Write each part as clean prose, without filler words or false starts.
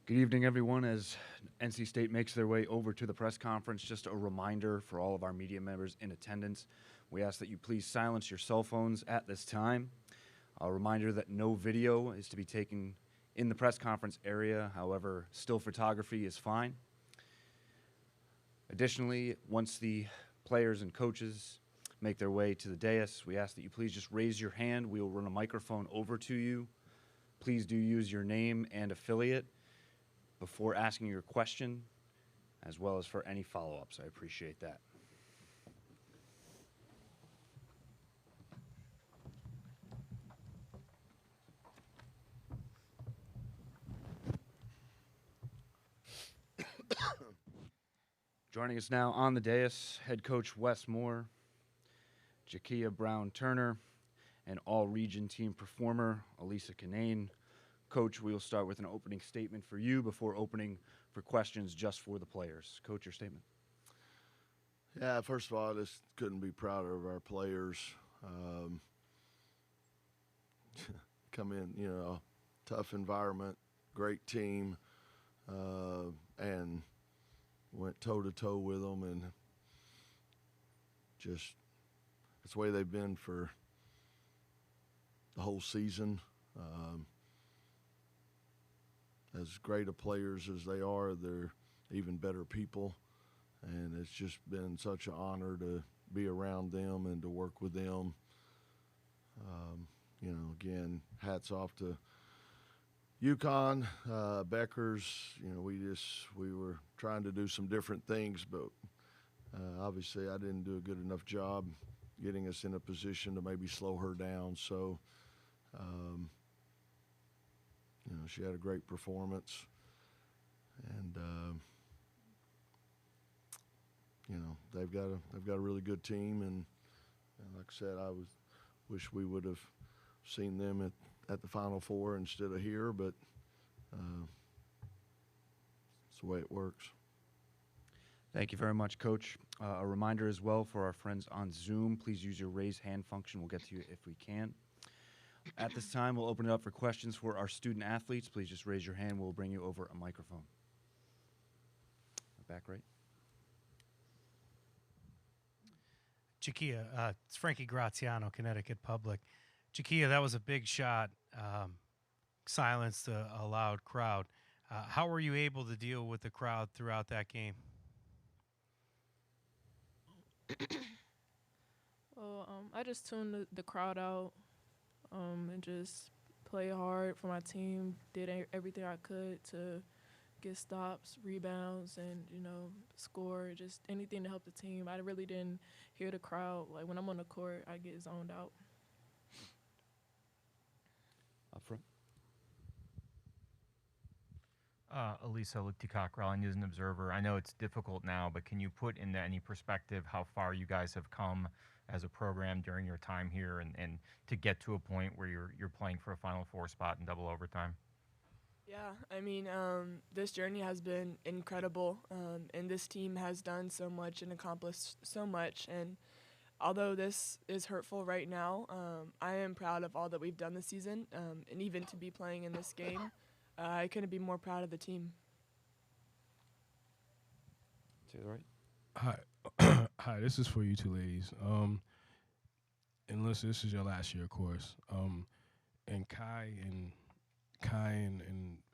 Good evening, everyone. As NC State makes their way over to the press conference, just a reminder for all of our media members in attendance, we ask that you please silence your cell phones at this time. A reminder that no video is to be taken in the press conference area. However, still photography is fine. Additionally, once the players and coaches make their way to the dais, we ask that you please just raise your hand. We will run a microphone over to you. Please do use your name and affiliate before asking your question, as well as for any follow-ups. I appreciate that. Joining us now on the dais, head coach Wes Moore, Jakia Brown-Turner, and all-region team performer Elisa Kinane. Coach, we will start with an opening statement for you before opening for questions just for the players. Coach, your statement. Yeah, first of all, I just couldn't be prouder of our players. Come in, tough environment, great team, and went toe-to-toe with them, and just that's the way they've been for the whole season. As great of players as they are, they're even better people, and it's just been such an honor to be around them and to work with them. Again, hats off to UConn, Beckers. We were trying to do some different things, but obviously I didn't do a good enough job getting us in a position to maybe slow her down. So, she had a great performance, and they've got a really good team, and like I said, wish we would have seen them at the Final Four instead of here, but it's the way it works. Thank you very much, Coach. A reminder as well for our friends on Zoom, please use your raise hand function. We'll get to you if we can. At this time, we'll open it up for questions for our student athletes. Please just raise your hand. We'll bring you over a microphone. Back right. Jakia, it's Frankie Graziano, Connecticut Public. Jakia, that was a big shot, silenced a loud crowd. How were you able to deal with the crowd throughout that game? Well, I just tuned the crowd out and just play hard for my team, did everything I could to get stops, rebounds, and, score, just anything to help the team. I really didn't hear the crowd. Like, when I'm on the court, I get zoned out. Up front. Elisa Lukti-Cockrell, News and Observer. I know it's difficult now, but can you put into any perspective how far you guys have come as a program during your time here and to get to a point where you're playing for a Final Four spot in double overtime? Yeah, this journey has been incredible, and this team has done so much and accomplished so much. And although this is hurtful right now, I am proud of all that we've done this season, and even to be playing in this game, I couldn't be more proud of the team. To the right. Hi, hi. This is for you two ladies. And listen, this is your last year, of course. And Kai and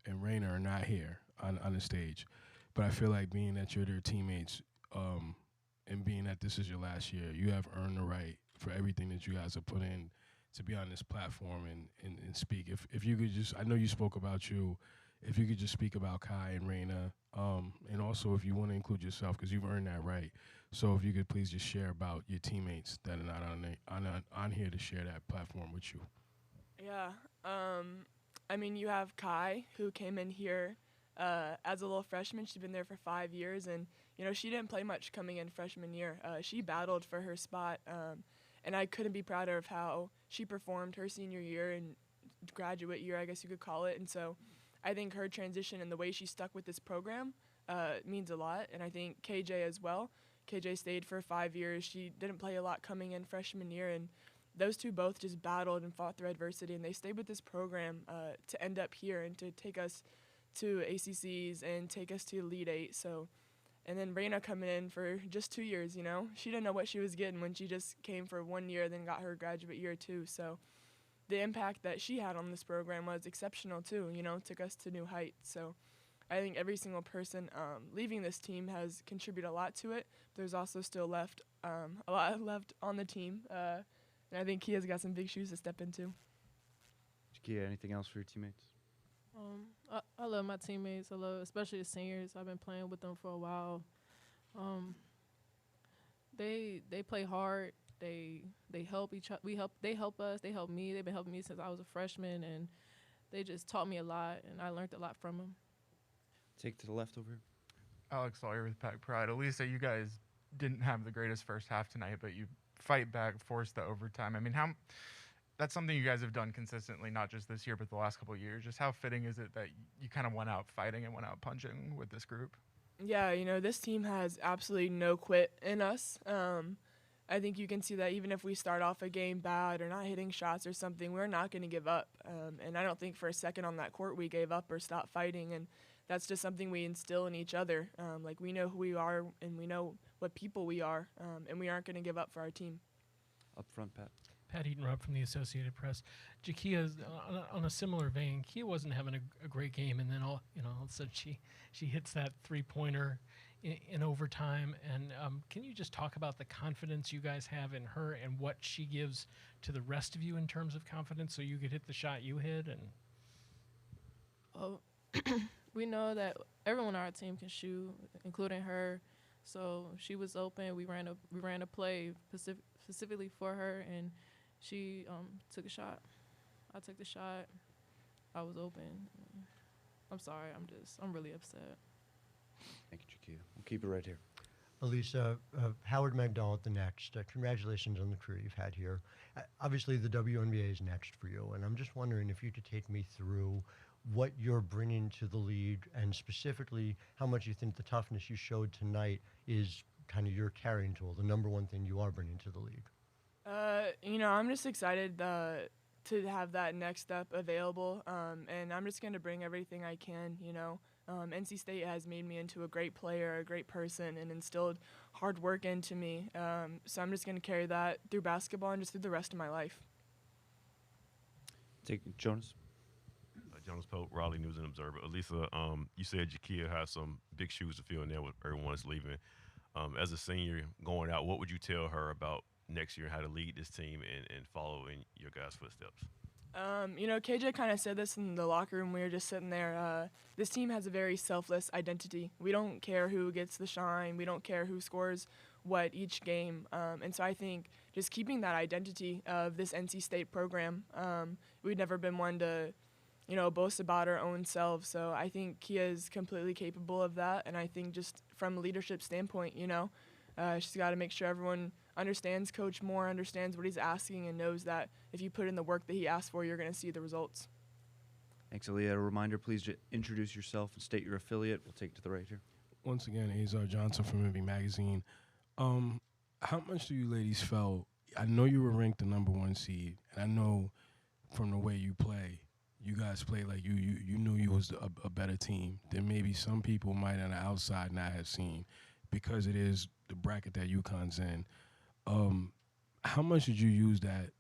Raina are not here on the stage, but I feel like being that you're their teammates, and being that this is your last year, you have earned the right for everything that you guys have put in to be on this platform and speak. If you could just, I know you spoke about you, if you could just speak about Kai and Raina, and also if you want to include yourself, because you've earned that right. So if you could please just share about your teammates that are not on here to share that platform with you. Yeah, you have Kai, who came in here as a little freshman. She's been there for 5 years, and, she didn't play much coming in freshman year. She battled for her spot, and I couldn't be prouder of how she performed her senior year and graduate year, I guess you could call it. And so I think her transition and the way she stuck with this program means a lot, and I think KJ as well. KJ stayed for 5 years. She didn't play a lot coming in freshman year, and those two both just battled and fought through adversity, and they stayed with this program to end up here and to take us to ACCs and take us to Elite Eight. So, and then Raina coming in for just 2 years, you know. She didn't know what she was getting when she just came for 1 year, then got her graduate year too. So the impact that she had on this program was exceptional too, you know, took us to new heights. So I think every single person leaving this team has contributed a lot to it. There's also still a lot left on the team. And I think Kia's got some big shoes to step into. Kia, anything else for your teammates? I love my teammates. I love, especially the seniors. I've been playing with them for a while. They play hard. They help each other. They help us. They help me. They've been helping me since I was a freshman, and they just taught me a lot, and I learned a lot from them. Take to the left over here. Alex Sawyer with Pack Pride. Elisa, you guys didn't have the greatest first half tonight, but you fight back, force the overtime. I mean, that's something you guys have done consistently, not just this year, but the last couple of years. Just how fitting is it that you kind of went out fighting and went out punching with this group? Yeah, you know, this team has absolutely no quit in us. I think you can see that even if we start off a game bad or not hitting shots or something, we're not going to give up. And I don't think for a second on that court we gave up or stopped fighting. And that's just something we instill in each other. Like, we know who we are and we know what people we are, and we aren't going to give up for our team. Up front, Pat. Pat Eaton-Rupp from the Associated Press. Jakia, on a similar vein, Kia wasn't having a great game, and then all of a sudden she hits that three-pointer in overtime. And can you just talk about the confidence you guys have in her and what she gives to the rest of you in terms of confidence, so you could hit the shot you hit? And We know that everyone on our team can shoot, including her. So she was open. We ran a play specifically for her, and she took a shot. I took the shot. I was open. I'm sorry. I'm really upset. Thank you, Jakia. We'll keep it right here. Elisa, Howard McDonald, the next. Congratulations on the career you've had here. Obviously, the WNBA is next for you, and I'm just wondering if you could take me through what you're bringing to the league, and specifically how much you think the toughness you showed tonight is kind of your carrying tool, the number one thing you are bringing to the league. I'm just excited to have that next step available, and I'm just going to bring everything I can, NC State has made me into a great player, a great person, and instilled hard work into me. So I'm just going to carry that through basketball and just through the rest of my life. Take Jonas. Jonas Pope, Raleigh News and Observer. Elisa, you said Jakia has some big shoes to fill in there with everyone's leaving. As a senior going out, what would you tell her about next year, how to lead this team and follow in your guys' footsteps? KJ kind of said this in the locker room. We were just sitting there. This team has a very selfless identity. We don't care who gets the shine. We don't care who scores what each game. And so I think just keeping that identity of this NC State program, we've never been one to boast about our own selves. So I think Kia is completely capable of that. And I think just from a leadership standpoint, she's got to make sure everyone understands Coach Moore, understands what he's asking, and knows that if you put in the work that he asked for, you're going to see the results. Thanks, Aaliyah. A reminder, please introduce yourself and state your affiliate. We'll take it to the right here. Once again, Azar Johnson from MV Magazine. How much do you ladies felt? I know you were ranked the number one seed, and I know from the way you play, you guys play like you knew you was a better team than maybe some people might on the outside not have seen, because it is the bracket that UConn's in. How much did you use that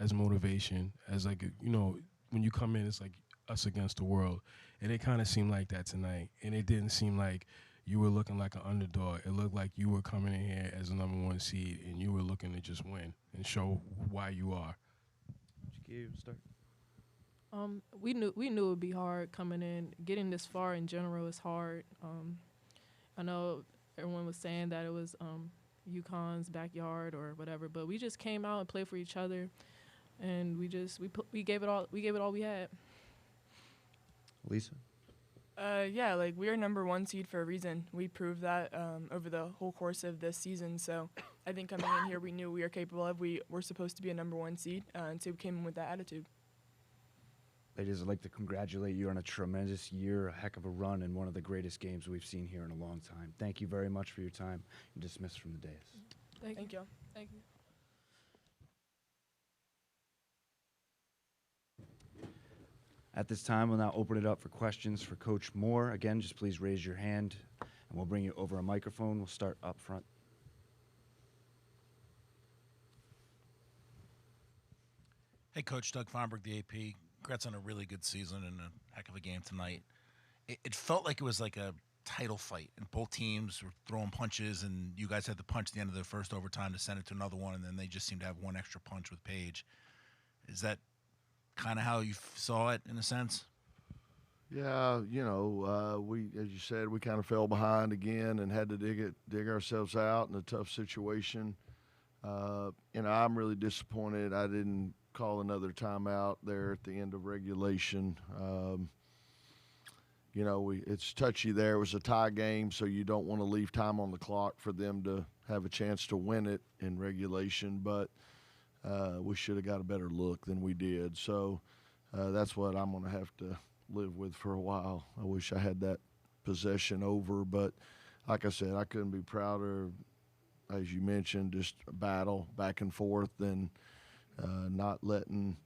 as motivation, as when you come in, it's like us against the world, and it kind of seemed like that tonight, and it didn't seem like you were looking like an underdog. It looked like you were coming in here as a number one seed, and you were looking to just win and show why you are. Start. We knew it would be hard coming in. Getting this far in general is hard. I know everyone was saying that it was UConn's backyard or whatever, but we just came out and played for each other, and we gave it all we had. Lisa. We are number one seed for a reason. We proved that over the whole course of this season. So I think coming in here, we knew we were capable of. We were supposed to be a number one seed, and so we came in with that attitude. Ladies, I'd like to congratulate you on a tremendous year, a heck of a run, and one of the greatest games we've seen here in a long time. Thank you very much for your time. You're dismissed from the dais. Thank you. Thank you. At this time, we'll now open it up for questions for Coach Moore. Again, just please raise your hand, and we'll bring you over a microphone. We'll start up front. Hey, Coach Doug Fomberg, the AP. Congrats on a really good season and a heck of a game tonight. It felt like it was like a title fight, and both teams were throwing punches, and you guys had the punch at the end of the first overtime to send it to another one, and then they just seemed to have one extra punch with Paige. Is that kind of how you saw it in a sense? Yeah, we, as you said, we kind of fell behind again and had to dig ourselves out in a tough situation. I'm really disappointed I didn't call another timeout there at the end of regulation. It's touchy there. It was a tie game, so you don't want to leave time on the clock for them to have a chance to win it in regulation, but we should have got a better look than we did. So that's what I'm going to have to live with for a while. I wish I had that possession over, but like I said, I couldn't be prouder, as you mentioned, just a battle back and forth and not letting,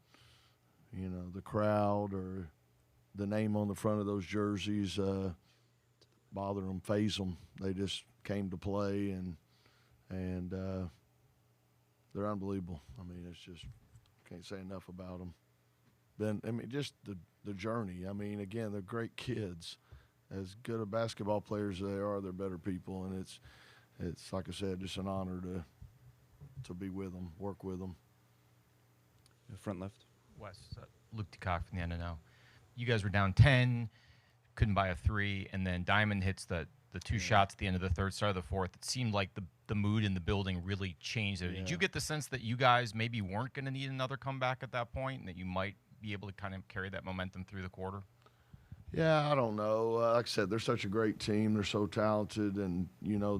the crowd or the name on the front of those jerseys bother them, phase them. They just came to play, and they're unbelievable. I mean, it's just can't say enough about them. Just the journey. I mean, again, they're great kids. As good a basketball players as they are, they're better people, and it's like I said, just an honor to be with them, work with them. Front left. Wes, Luke DeCock from the NNL. You guys were down 10, couldn't buy a 3, and then Diamond hits the two shots at the end of the third, start of the fourth. It seemed like the mood in the building really changed there. Did you get the sense that you guys maybe weren't going to need another comeback at that point, and that you might be able to kind of carry that momentum through the quarter? Yeah, I don't know. Like I said, they're such a great team. They're so talented, and,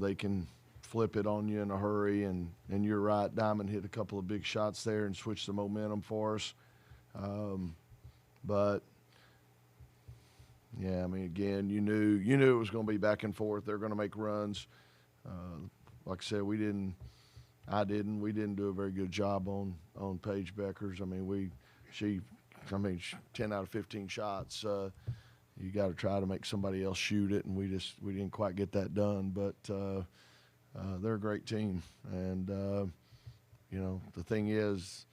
they can flip it on you in a hurry. And you're right, Diamond hit a couple of big shots there and switched the momentum for us. But yeah, I mean, again, you knew it was going to be back and forth. They're going to make runs. Like I said, we didn't do a very good job on Paige Beckers. I mean, 10 out of 15 shots. You got to try to make somebody else shoot it, and we didn't quite get that done. But they're a great team, and the thing is,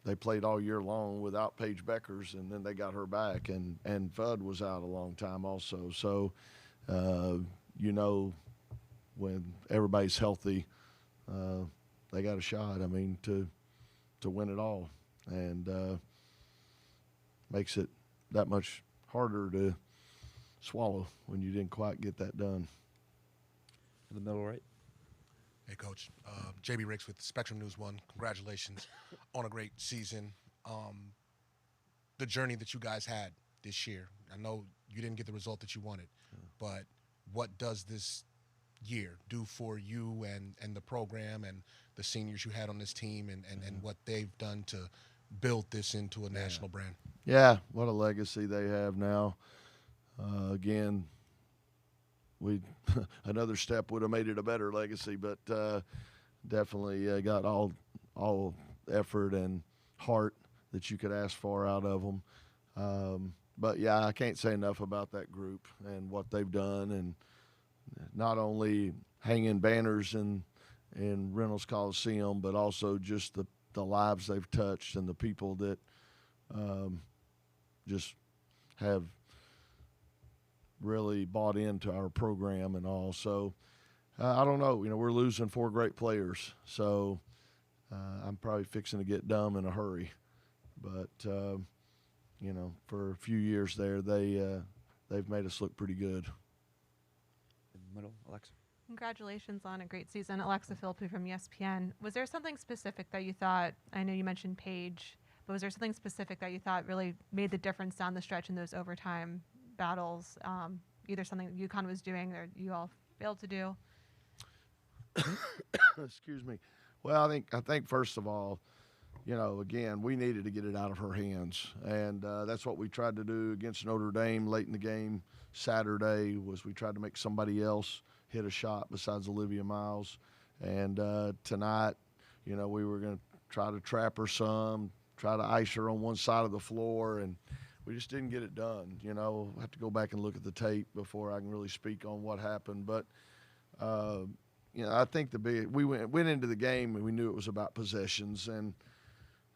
they played all year long without Paige Beckers, and then they got her back, and Fudd was out a long time also. So, when everybody's healthy, they got a shot. I mean, to win it all, and makes it that much harder to swallow when you didn't quite get that done. In the middle right. Hey, Coach. JB Riggs with Spectrum News 1. Congratulations on a great season. The journey that you guys had this year, I know you didn't get the result that you wanted, but what does this year do for you and the program and the seniors you had on this team and what they've done to build this into a national brand? Yeah, what a legacy they have now. Again, another step would have made it a better legacy, but definitely got all effort and heart that you could ask for out of them. But yeah, I can't say enough about that group and what they've done, and not only hanging banners in Reynolds Coliseum, but also just the lives they've touched and the people that just have really bought into our program and all. So I don't know. We're losing 4 great players, so I'm probably fixing to get dumb in a hurry. But for a few years there, they've made us look pretty good. In the middle, Alexa. Congratulations on a great season. Alexa Philippi from ESPN. Was there something specific that you thought, I know you mentioned Paige, but was there something specific that you thought really made the difference down the stretch in those overtime battles? Either something that UConn was doing or you all failed to do? Excuse me. Well, I think first of all, again, we needed to get it out of her hands, and that's what we tried to do against Notre Dame late in the game Saturday. Was we tried to make somebody else hit a shot besides Olivia Miles, and tonight, we were going to try to trap her some, try to ice her on one side of the floor, and we just didn't get it done. You know, I have to go back and look at the tape before I can really speak on what happened. But you know, I think we went into the game and we knew it was about possessions, and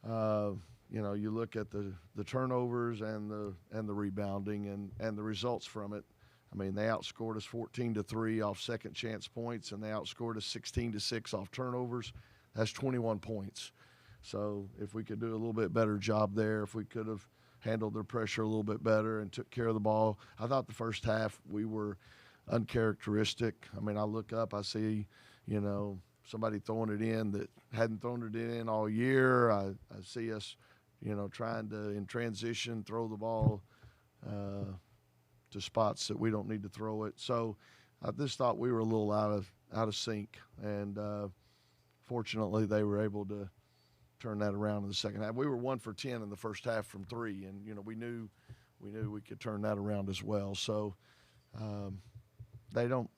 you know, you look at the turnovers and the rebounding and the results from it. I mean, they outscored us 14-3 off second chance points, and they outscored us 16-6 off turnovers. That's 21 points. So if we could do a little bit better job there, if we could have handled their pressure a little bit better and took care of the ball. I thought the first half we were uncharacteristic. I mean, I look up, I see, you know, somebody throwing it in that hadn't thrown it in all year. I see us, you know, trying to, in transition, throw the ball to spots that we don't need to throw it. So I just thought we were a little out of sync, and fortunately they were able to turn that around in the second half. We were 1 for 10 in the first half from three, and you know, we knew we could turn that around as well. So they don't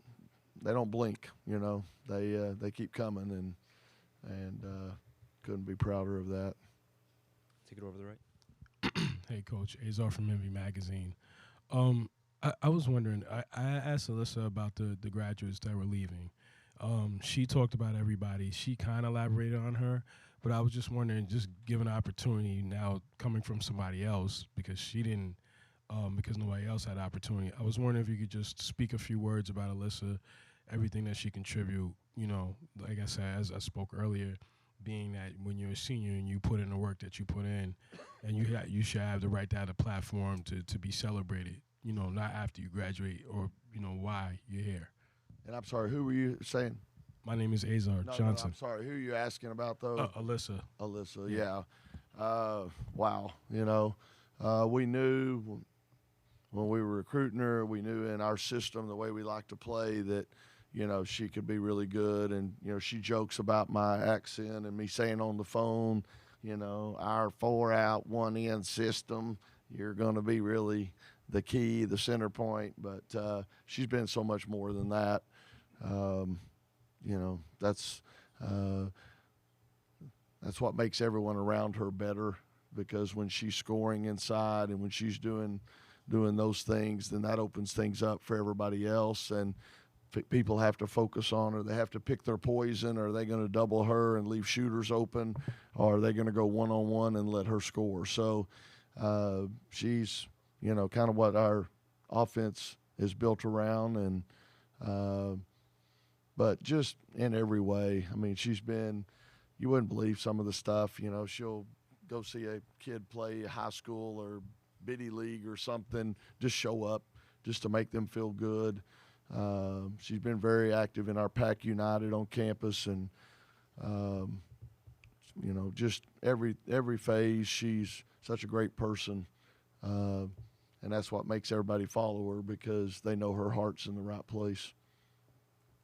blink, you know. They keep coming, and couldn't be prouder of that. Take it over to the right. Hey, Coach. Azar from Envy Magazine. I was wondering, I asked Alyssa about the graduates that were leaving. She talked about everybody. She kind of elaborated on her, but I was just wondering, just given an opportunity now coming from somebody else, because she didn't, because nobody else had opportunity. I was wondering if you could just speak a few words about Alyssa, everything that she contribute. You know, like I said, as I spoke earlier, being that when you're a senior and you put in the work that you put in, and you should have the right to have a platform to be celebrated. You know, not after you graduate, or you know why you're here. And I'm sorry, who were you saying? My name is Azar Johnson. No, I'm sorry. Who are you asking about, though? Alyssa. Alyssa, yeah. Wow. You know, we knew when we were recruiting her, we knew in our system, the way we like to play, that, you know, she could be really good. And, you know, she jokes about my accent and me saying on the phone, you know, our 4-out, 1-in system, you're going to be really the key, the center point. But she's been so much more than that. You know, that's what makes everyone around her better, because when she's scoring inside and when she's doing those things, then that opens things up for everybody else. And people have to focus on her. They have to pick their poison. Are they going to double her and leave shooters open, or are they going to go one-on-one and let her score? So she's, you know, kind of what our offense is built around. And but just in every way, I mean, she's been, you wouldn't believe some of the stuff. You know, she'll go see a kid play high school or biddy league or something, just show up just to make them feel good. She's been very active in our Pack United on campus, and you know, just every phase, she's such a great person, and that's what makes everybody follow her, because they know her heart's in the right place.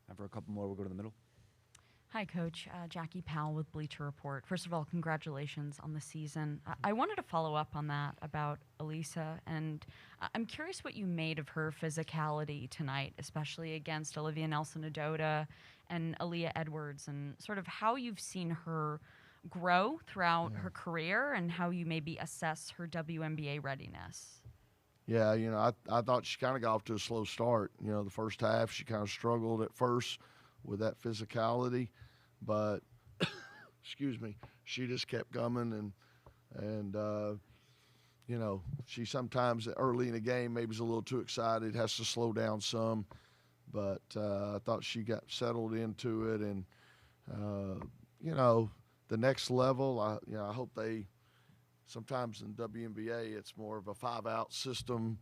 And for a couple more, we'll go to the middle. Hi, Coach. Jackie Powell with Bleacher Report. First of all, congratulations on the season. I wanted to follow up on that about Elisa, and I'm curious what you made of her physicality tonight, especially against Olivia Nelson-Ododa and Aaliyah Edwards, and sort of how you've seen her grow throughout her career and how you maybe assess her WNBA readiness. Yeah, you know, I thought she kind of got off to a slow start. You know, the first half she kind of struggled at first with that physicality, but excuse me, she just kept coming, and you know, she sometimes early in the game maybe is a little too excited, has to slow down some, but I thought she got settled into it, and you know, the next level, I hope they. Sometimes in WNBA, it's more of a 5-out system,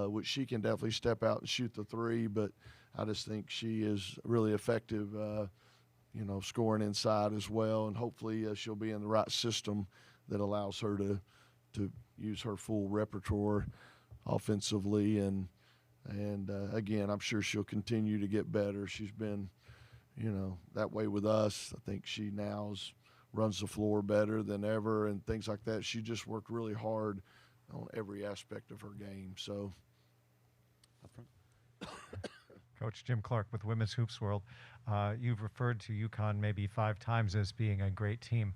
which she can definitely step out and shoot the three. But I just think she is really effective, you know, scoring inside as well. And hopefully she'll be in the right system that allows her to use her full repertoire offensively. And again, I'm sure she'll continue to get better. She's been, you know, that way with us. I think she now runs the floor better than ever and things like that. She just worked really hard on every aspect of her game. So, up front. Coach Jim Clark with Women's Hoops World. You've referred to UConn maybe 5 times as being a great team,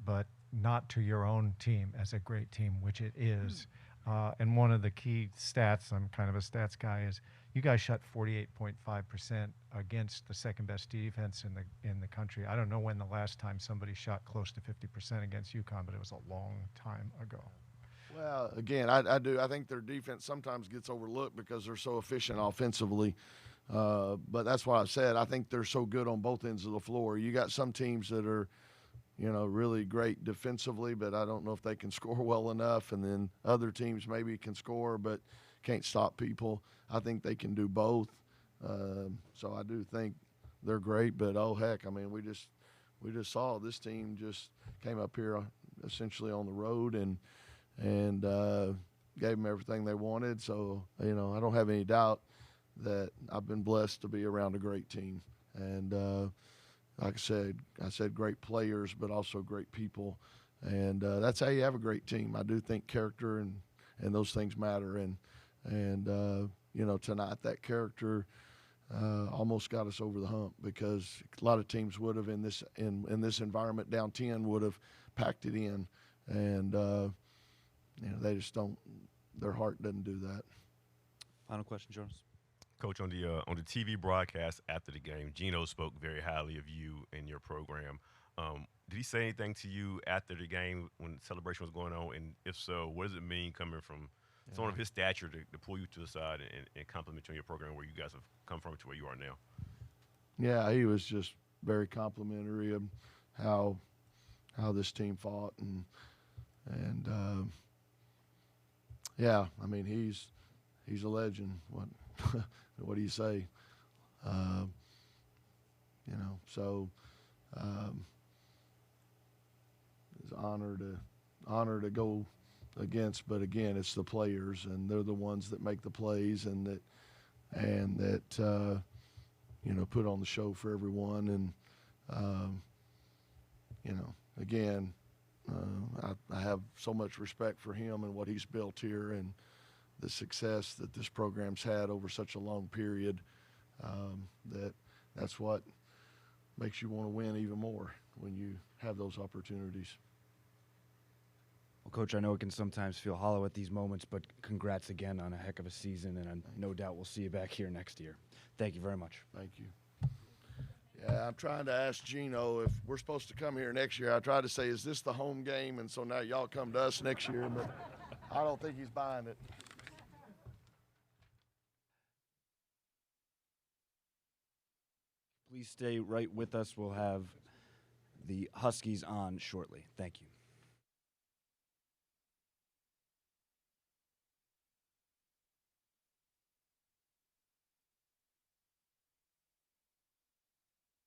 but not to your own team as a great team, which it is. And one of the key stats, I'm kind of a stats guy, is you guys shot 48.5% against the second best defense in the country. I don't know when the last time somebody shot close to 50% against UConn, but it was a long time ago. Well, again, I do. I think their defense sometimes gets overlooked because they're so efficient offensively. But that's why I said I think they're so good on both ends of the floor. You got some teams that are, really great defensively, but I don't know if they can score well enough. And then other teams maybe can score but can't stop people. I think they can do both. So I do think they're great. But, oh, heck, I mean, we just saw this team just came up here essentially on the road and gave them everything they wanted. So, I don't have any doubt that I've been blessed to be around a great team. And like I said great players, but also great people. And that's how you have a great team. I do think character and those things matter. And tonight that character almost got us over the hump because a lot of teams would have in this environment down 10 would have packed it in. And they just don't. Their heart doesn't do that. Final question, Jonas. Coach, on the TV broadcast after the game, Gino spoke very highly of you and your program. Did he say anything to you after the game when the celebration was going on? And if so, what does it mean coming from someone of his stature to pull you to the side and compliment you on your program where you guys have come from to where you are now? Yeah, he was just very complimentary of how this team fought and yeah, I mean he's a legend. What do you say? So it's an honor to go against, but again, it's the players, and they're the ones that make the plays and that put on the show for everyone. And again, I have so much respect for him and what he's built here and the success that this program's had over such a long period. That's what makes you want to win even more when you have those opportunities. Well, Coach, I know it can sometimes feel hollow at these moments, but congrats again on a heck of a season, and no doubt we'll see you back here next year. Thank you very much. Thank you. Yeah, I'm trying to ask Gino if we're supposed to come here next year. I tried to say, is this the home game? And so now y'all come to us next year, but I don't think he's buying it. Please stay right with us. We'll have the Huskies on shortly. Thank you.